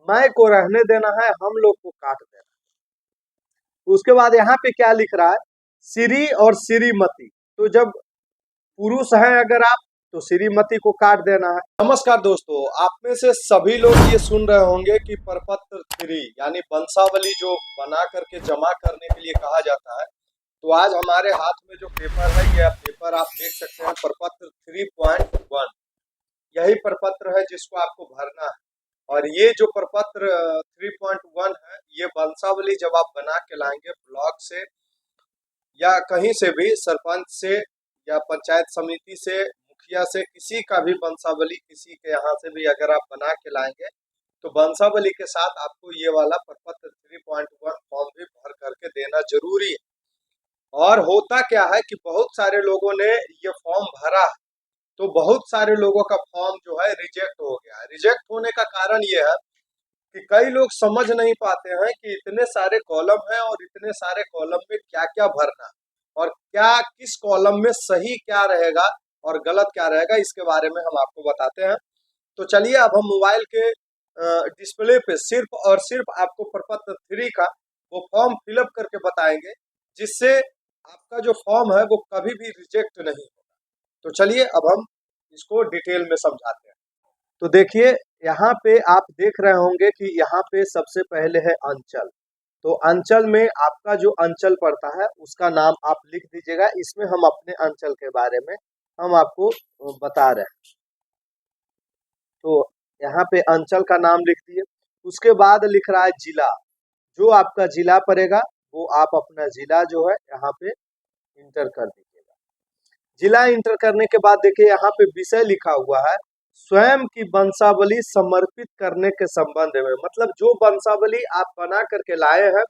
मैं को रहने देना है, हम लोग को काट देना है। उसके बाद यहाँ पे क्या लिख रहा है, श्री और श्रीमती। तो जब पुरुष है अगर आप, तो श्रीमती को काट देना है। नमस्कार दोस्तों, आप में से सभी लोग ये सुन रहे होंगे कि प्रपत्र 3 यानी वंशावली जो बना करके जमा करने के लिए कहा जाता है। तो आज हमारे हाथ में जो पेपर है, यह पेपर आप देख सकते हैं, प्रपत्र 3.1 यही प्रपत्र है जिसको आपको भरना है। और ये जो प्रपत्र 3.1 है, ये वंशावली जब आप बना के लाएंगे ब्लॉक से या कहीं से भी, सरपंच से या पंचायत समिति से, मुखिया से, किसी का भी वंशावली किसी के यहाँ से भी अगर आप बना के लाएंगे तो वंशावली के साथ आपको ये वाला प्रपत्र 3.1 फॉर्म भी भर करके देना जरूरी है। और होता क्या है कि बहुत सारे लोगों ने ये फॉर्म भरा है, तो बहुत सारे लोगों का फॉर्म जो है रिजेक्ट हो गया है। रिजेक्ट होने का कारण ये है कि कई लोग समझ नहीं पाते हैं कि इतने सारे कॉलम हैं और इतने सारे कॉलम में क्या क्या भरना और क्या किस कॉलम में सही क्या रहेगा और गलत क्या रहेगा, इसके बारे में हम आपको बताते हैं। तो चलिए अब हम मोबाइल के डिस्प्ले पे सिर्फ और सिर्फ आपको प्रपत्र 3 का वो फॉर्म फिलअप करके बताएंगे, जिससे आपका जो फॉर्म है वो कभी भी रिजेक्ट नहीं होगा। तो चलिए अब हम इसको डिटेल में समझाते हैं। तो देखिए यहाँ पे आप देख रहे होंगे कि यहाँ पे सबसे पहले है अंचल। तो अंचल में आपका जो अंचल पड़ता है उसका नाम आप लिख दीजिएगा। इसमें हम अपने अंचल के बारे में हम आपको बता रहे हैं। तो यहाँ पे अंचल का नाम लिख दिए। उसके बाद लिख रहा है जिला। जो आपका जिला पड़ेगा वो आप अपना जिला जो है यहाँ पे इंटर कर दीजिएगा। जिला इंटर करने के बाद देखिए यहाँ पे विषय लिखा हुआ है, स्वयं की वंशावली समर्पित करने के संबंध में। मतलब जो वंशावली आप बना करके लाए हैं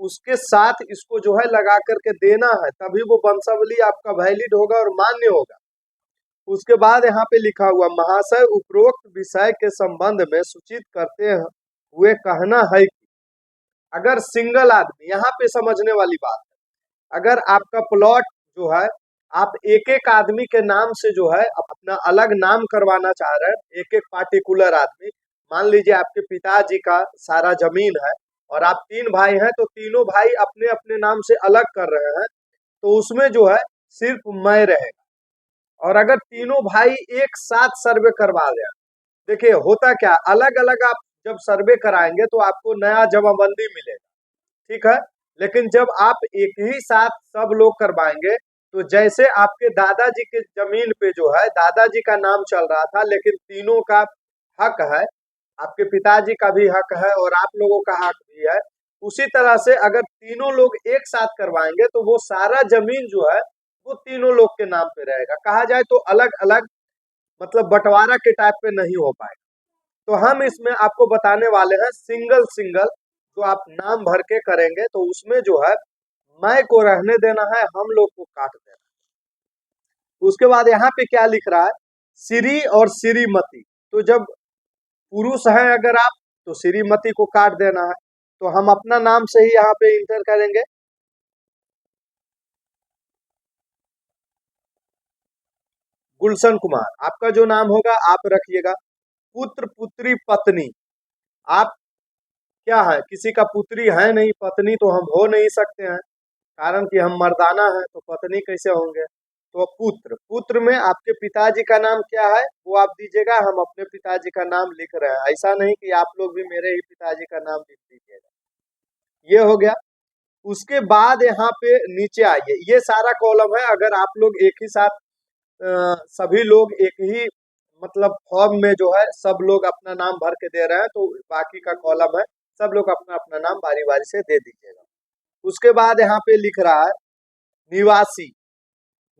उसके साथ इसको जो है लगा करके देना है, तभी वो वंशावली आपका वैलिड होगा और मान्य होगा। उसके बाद यहाँ पे लिखा हुआ, महाशय उपरोक्त विषय के संबंध में सूचित करते हुए कहना है कि अगर सिंगल आदमी, यहाँ पे समझने वाली बात है, अगर आपका प्लॉट जो है आप एक एक आदमी के नाम से जो है अपना अलग नाम करवाना चाह रहे हैं, एक एक पार्टिकुलर आदमी, मान लीजिए आपके पिताजी का सारा जमीन है और आप 3 भाई हैं, तो तीनों भाई अपने अपने नाम से अलग कर रहे हैं, तो उसमें जो है सिर्फ मैं रहेगा। और अगर तीनों भाई एक साथ सर्वे करवा दें, देखिए होता क्या, अलग अलग आप जब सर्वे कराएंगे तो आपको नया जमाबंदी मिलेगा, ठीक है। लेकिन जब आप एक ही साथ सब लोग करवाएंगे, तो जैसे आपके दादाजी के जमीन पे जो है दादाजी का नाम चल रहा था, लेकिन तीनों का हक है, आपके पिताजी का भी हक है और आप लोगों का हक भी है, उसी तरह से अगर तीनों लोग एक साथ करवाएंगे तो वो सारा जमीन जो है वो तीनों लोग के नाम पे रहेगा। कहा जाए तो अलग अलग, मतलब बंटवारा के टाइप पे नहीं हो पाएगा। तो हम इसमें आपको बताने वाले हैं सिंगल सिंगल, जो आप नाम भर के करेंगे तो उसमें जो है मैं को रहने देना है, हम लोग को काट देना है। उसके बाद यहाँ पे क्या लिख रहा है, श्री और श्रीमती। तो जब पुरुष है अगर आप, तो श्रीमती को काट देना है। तो हम अपना नाम से ही यहाँ पे इंटर करेंगे। गुलशन कुमार आपका जो नाम होगा आप रखिएगा। पुत्र पुत्री पत्नी, आप क्या है, किसी का पुत्री है नहीं, पत्नी तो हम हो नहीं सकते हैं, कारण कि हम मर्दाना हैं, तो पत्नी कैसे होंगे। तो पुत्र, पुत्र में आपके पिताजी का नाम क्या है वो आप दीजिएगा, हम अपने पिताजी का नाम लिख रहे हैं, ऐसा नहीं कि आप लोग भी मेरे ही पिताजी का नाम लिख दीजिएगा। ये हो गया। उसके बाद यहाँ पे नीचे आइए, ये सारा कॉलम है। अगर आप लोग एक ही साथ सभी लोग एक ही मतलब फॉर्म में जो है सब लोग अपना नाम भर के दे रहे हैं, तो बाकी का कॉलम है सब लोग अपना अपना नाम बारी बारी से दे दीजिएगा। उसके बाद यहाँ पे लिख रहा है निवासी।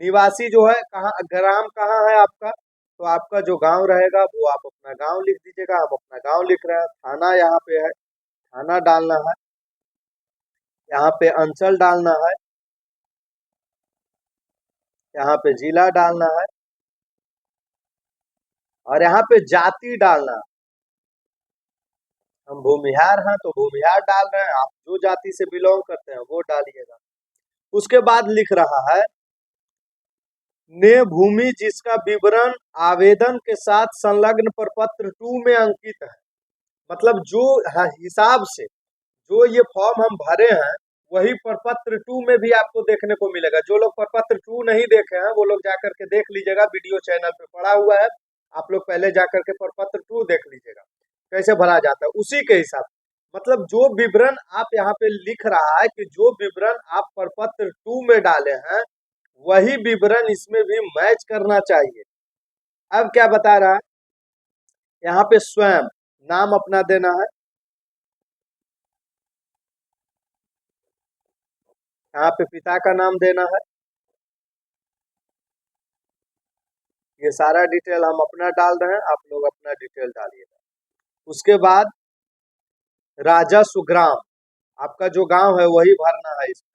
निवासी जो है कहाँ, ग्राम कहाँ है आपका, तो आपका जो गांव रहेगा वो आप अपना गांव लिख दीजिएगा। हम अपना गांव लिख रहे हैं। थाना यहाँ पे है, थाना डालना है। यहाँ पे अंचल डालना है, यहाँ पे जिला डालना है, और यहाँ पे जाति डालना है। हम भूमिहार हैं तो भूमिहार डाल रहे हैं, आप जो जाति से बिलोंग करते हैं वो डालिएगा। उसके बाद लिख रहा है ने भूमि जिसका विवरण आवेदन के साथ संलग्न प्रपत्र 2 में अंकित है। मतलब जो हिसाब से जो ये फॉर्म हम भरे हैं वही प्रपत्र 2 में भी आपको देखने को मिलेगा। जो लोग प्रपत्र 2 नहीं देखे हैं वो लोग जाकर के देख लीजिएगा, वीडियो चैनल पे पड़ा हुआ है। आप लोग पहले जाकर के प्रपत्र 2 देख लीजिएगा कैसे भरा जाता है, उसी के हिसाब मतलब जो विवरण आप यहाँ पे लिख रहा है कि जो विवरण आप प्रपत्र 2 में डाले हैं वही विवरण इसमें भी मैच करना चाहिए। अब क्या बता रहा है यहाँ पे, स्वयं नाम अपना देना है, यहाँ पे पिता का नाम देना है, ये सारा डिटेल हम अपना डाल रहे हैं, आप लोग अपना डिटेल डालिएगा। उसके बाद राजस्व ग्राम, आपका जो गांव है वही भरना है इसमें,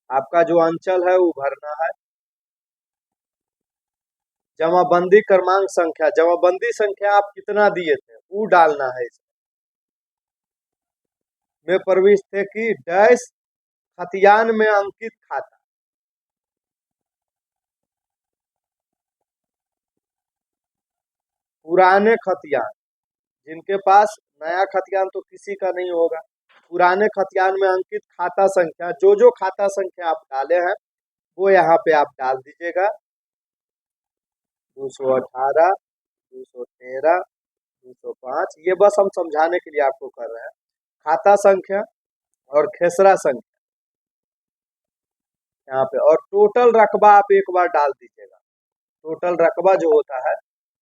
आपका जो अंचल है वो भरना है। जमाबंदी क्रमांक संख्या, जमाबंदी संख्या आप कितना दिए थे वो डालना है इसमें। में प्रविष्ट थे कि डैश खतियान में अंकित खाता, पुराने खतियान, जिनके पास नया खतियान तो किसी का नहीं होगा, पुराने खतियान में अंकित खाता संख्या, जो खाता संख्या आप डाले हैं वो यहाँ पे आप डाल दीजिएगा। 218, 213, 205, ये बस हम समझाने के लिए आपको कर रहे हैं। खाता संख्या और खेसरा संख्या यहाँ पे, और टोटल रकबा आप एक बार डाल दीजिएगा। टोटल रकबा जो होता है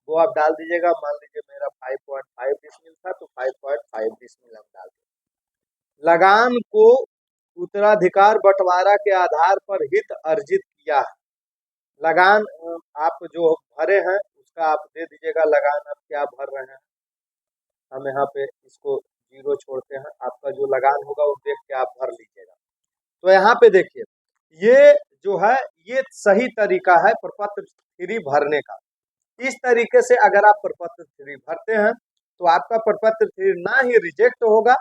वो आप डाल दीजिएगा। मान लीजिए मेरा 5.5 डिसमिल था तो 5.5 डिसमिल हम डाल देंगे। लगान को उत्तराधिकार बंटवारा के आधार पर हित अर्जित किया है, लगान आप जो भरे हैं उसका आप दे दीजिएगा। लगान आप क्या भर रहे हैं, हम यहाँ पे इसको 0 छोड़ते हैं, आपका जो लगान होगा वो देख के आप भर लीजिएगा। तो यहाँ पे देखिए ये जो है ये सही तरीका है प्रपत्र 3 भरने का। इस तरीके से अगर आप प्रपत्र 3 भरते हैं तो आपका प्रपत्र 3 ना ही रिजेक्ट होगा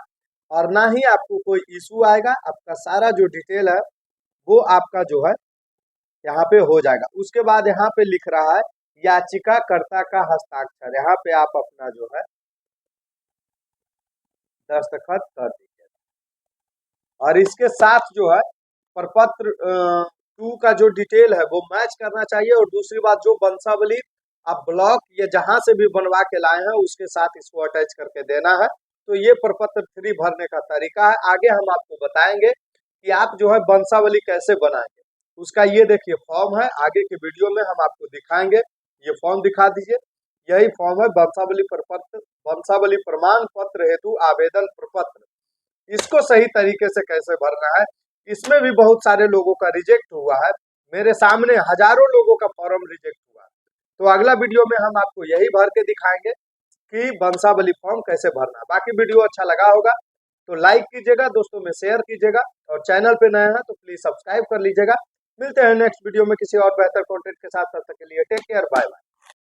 और ना ही आपको कोई इशू आएगा, आपका सारा जो डिटेल है वो आपका जो है यहाँ पे हो जाएगा। उसके बाद यहाँ पे लिख रहा है याचिकाकर्ता का हस्ताक्षर, यहाँ पे आप अपना जो है दस्तखत कर दीजिएगा। और इसके साथ जो है प्रपत्र 2 का जो डिटेल है वो मैच करना चाहिए। और दूसरी बात, जो वंशावली आप ब्लॉक या जहां से भी बनवा के लाए हैं उसके साथ इसको अटैच करके देना है। तो ये प्रपत्र 3 भरने का तरीका है। आगे हम आपको बताएंगे कि आप जो है वंशावली कैसे बनाएंगे, उसका ये देखिए फॉर्म है, आगे के वीडियो में हम आपको दिखाएंगे। ये फॉर्म दिखा दीजिए, यही फॉर्म है वंशावली प्रपत्र, वंशावली प्रमाण पत्र हेतु आवेदन प्रपत्र। इसको सही तरीके से कैसे भरना है, इसमें भी बहुत सारे लोगों का रिजेक्ट हुआ है, मेरे सामने हजारों लोगों का फॉर्म रिजेक्ट हुआ। तो अगला वीडियो में हम आपको यही भर के दिखाएंगे कि वंशावली फॉर्म कैसे भरना है। बाकी वीडियो अच्छा लगा होगा तो लाइक कीजिएगा, दोस्तों में शेयर कीजिएगा, और चैनल पे नए हैं तो प्लीज सब्सक्राइब कर लीजिएगा। मिलते हैं नेक्स्ट वीडियो में किसी और बेहतर कंटेंट के साथ, तब तक के लिए टेक केयर, बाय बाय।